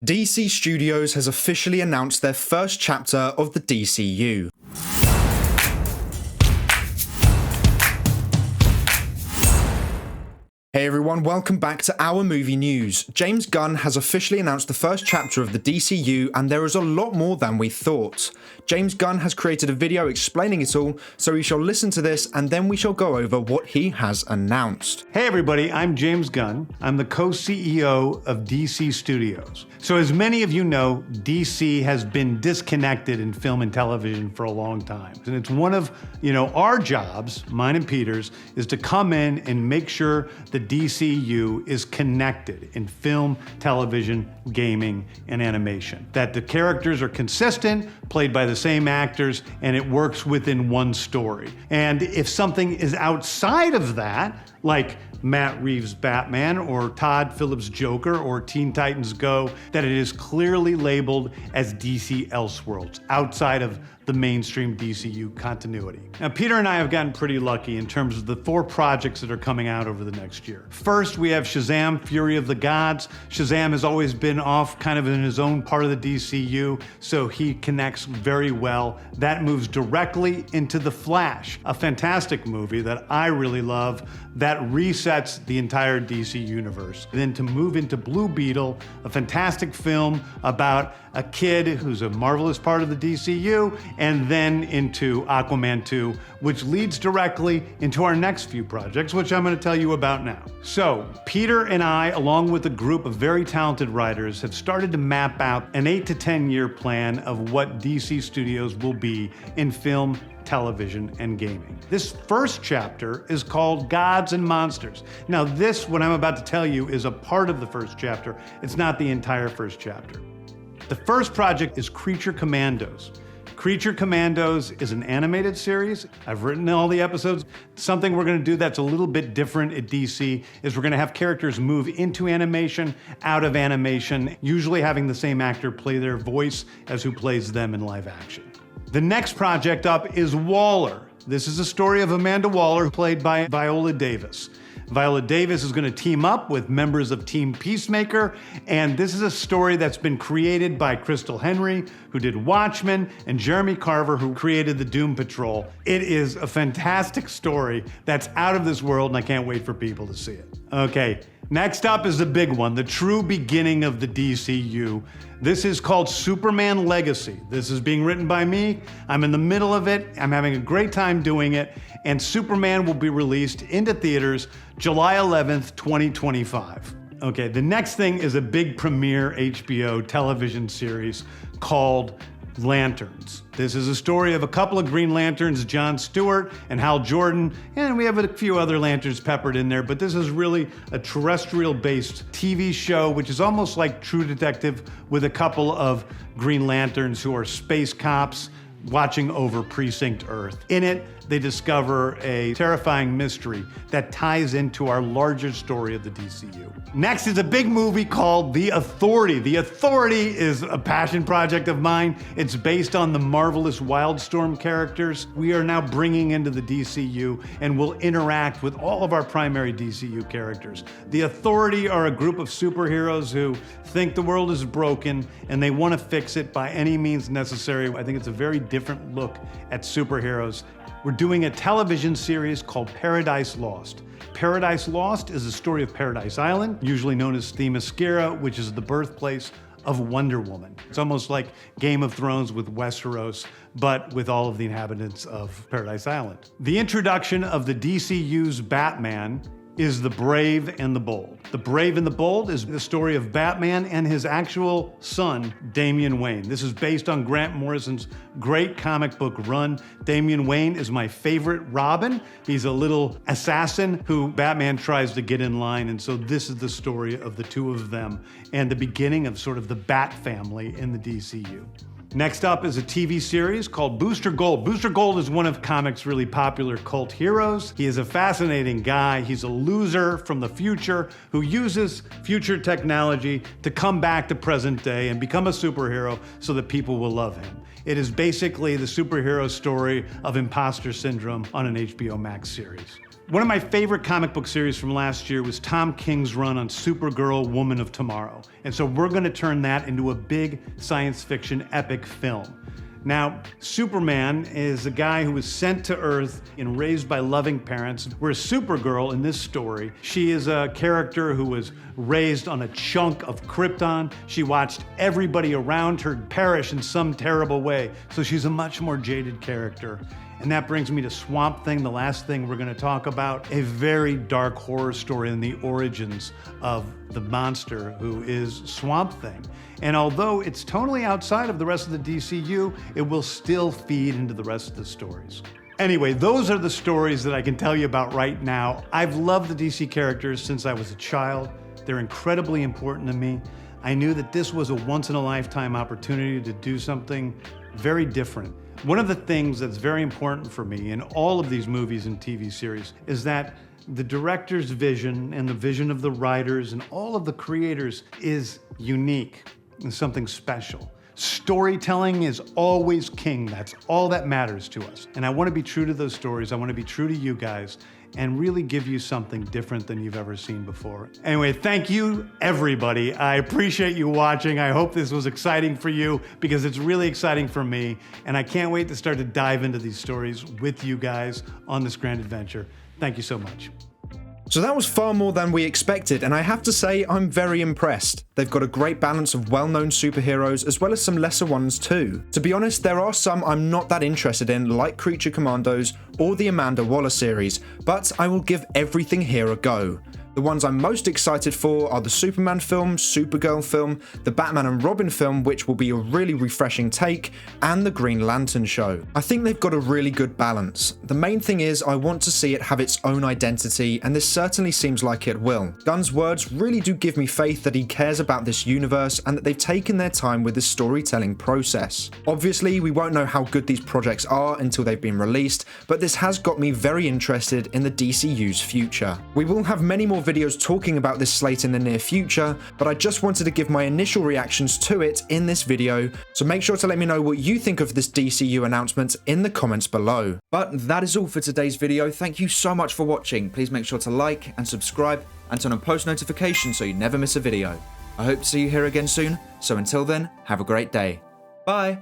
DC Studios has officially announced their first chapter of the DCU. Hey everyone, welcome back to our movie news. James Gunn has officially announced the first chapter of the DCU, and there is a lot more than we thought. James Gunn has created a video explaining it all, so we shall listen to this and then we shall go over what he has announced. Hey everybody, I'm James Gunn. I'm the co-CEO of DC Studios. So as many of you know, DC has been disconnected in film and television for a long time. And it's one of, our jobs, mine and Peter's, is to come in and make sure the DCU is connected in film, television, gaming, and animation. That the characters are consistent, played by the same actors, and it works within one story. And if something is outside of that, like Matt Reeves' Batman or Todd Phillips' Joker or Teen Titans Go, that it is clearly labeled as DC Elseworlds, outside of the mainstream DCU continuity. Now, Peter and I have gotten pretty lucky in terms of the 4 projects that are coming out over the next year. First, we have Shazam! Fury of the Gods. Shazam has always been off kind of in his own part of the DCU, so he connects very well. That moves directly into The Flash, a fantastic movie that I really love that resets the entire DC universe. Then to move into Blue Beetle, a fantastic film about a kid who's a marvelous part of the DCU, and then into Aquaman 2, which leads directly into our next few projects, which I'm going to tell you about now. So, Peter and I, along with a group of very talented writers, have started to map out an 8 to 10 year plan of what DC Studios will be in film, television, and gaming. This first chapter is called Gods and Monsters. Now this, what I'm about to tell you, is a part of the first chapter. It's not the entire first chapter. The first project is Creature Commandos. Creature Commandos is an animated series. I've written all the episodes. Something we're gonna do that's a little bit different at DC is we're gonna have characters move into animation, out of animation, usually having the same actor play their voice as who plays them in live action. The next project up is Waller. This is a story of Amanda Waller, played by Viola Davis. Viola Davis is going to team up with members of Team Peacemaker, and this is a story that's been created by Crystal Henry, who did Watchmen, and Jeremy Carver, who created the Doom Patrol. It is a fantastic story that's out of this world, and I can't wait for people to see it. Okay, next up is the big one, the true beginning of the DCU. This is called Superman Legacy. This is being written by me. I'm in the middle of it. I'm having a great time doing it. And Superman will be released into theaters July 11th, 2025. Okay, the next thing is a big premiere HBO television series called Lanterns. This is a story of a couple of Green Lanterns, John Stewart and Hal Jordan, and we have a few other Lanterns peppered in there, but this is really a terrestrial-based TV show, which is almost like True Detective with a couple of Green Lanterns who are space cops watching over Precinct Earth. In it, they discover a terrifying mystery that ties into our larger story of the DCU. Next is a big movie called The Authority. The Authority is a passion project of mine. It's based on the marvelous Wildstorm characters we are now bringing into the DCU and will interact with all of our primary DCU characters. The Authority are a group of superheroes who think the world is broken and they want to fix it by any means necessary. I think it's a very different look at superheroes. We're doing a television series called Paradise Lost. Paradise Lost is the story of Paradise Island, usually known as Themyscira, which is the birthplace of Wonder Woman. It's almost like Game of Thrones with Westeros, but with all of the inhabitants of Paradise Island. The introduction of the DCU's Batman is The Brave and the Bold. The Brave and the Bold is the story of Batman and his actual son, Damian Wayne. This is based on Grant Morrison's great comic book run. Damian Wayne is my favorite Robin. He's a little assassin who Batman tries to get in line, and so this is the story of the two of them and the beginning of sort of the Bat family in the DCU. Next up is a TV series called Booster Gold. Booster Gold is one of comics' really popular cult heroes. He is a fascinating guy. He's a loser from the future who uses future technology to come back to present day and become a superhero so that people will love him. It is basically the superhero story of imposter syndrome on an HBO Max series. One of my favorite comic book series from last year was Tom King's run on Supergirl, Woman of Tomorrow. And so we're going to turn that into a big science fiction epic film. Now, Superman is a guy who was sent to Earth and raised by loving parents, whereas Supergirl in this story, she is a character who was raised on a chunk of Krypton. She watched everybody around her perish in some terrible way, so she's a much more jaded character. And that brings me to Swamp Thing, the last thing we're going to talk about, a very dark horror story in the origins of the monster who is Swamp Thing. And although it's totally outside of the rest of the DCU, it will still feed into the rest of the stories. Anyway, those are the stories that I can tell you about right now. I've loved the DC characters since I was a child. They're incredibly important to me. I knew that this was a once-in-a-lifetime opportunity to do something very different. One of the things that's very important for me in all of these movies and TV series is that the director's vision and the vision of the writers and all of the creators is unique and something special. Storytelling is always king. That's all that matters to us. And I want to be true to those stories. I want to be true to you guys and really give you something different than you've ever seen before. Anyway, thank you, everybody. I appreciate you watching. I hope this was exciting for you because it's really exciting for me. And I can't wait to start to dive into these stories with you guys on this grand adventure. Thank you so much. So that was far more than we expected, and I have to say I'm very impressed. They've got a great balance of well-known superheroes as well as some lesser ones too. To be honest, there are some I'm not that interested in, like Creature Commandos or the Amanda Waller series, but I will give everything here a go. The ones I'm most excited for are the Superman film, Supergirl film, the Batman and Robin film, which will be a really refreshing take, and the Green Lantern show. I think they've got a really good balance. The main thing is I want to see it have its own identity, and this certainly seems like it will. Gunn's words really do give me faith that he cares about this universe and that they've taken their time with the storytelling process. Obviously, we won't know how good these projects are until they've been released, but this has got me very interested in the DCU's future. We will have many more videos talking about this slate in the near future, but I just wanted to give my initial reactions to it in this video, so make sure to let me know what you think of this DCU announcement in the comments below. But that is all for today's video. Thank you so much for watching. Please make sure to like and subscribe and turn on post notifications so you never miss a video. I hope to see you here again soon, so until then, have a great day. Bye!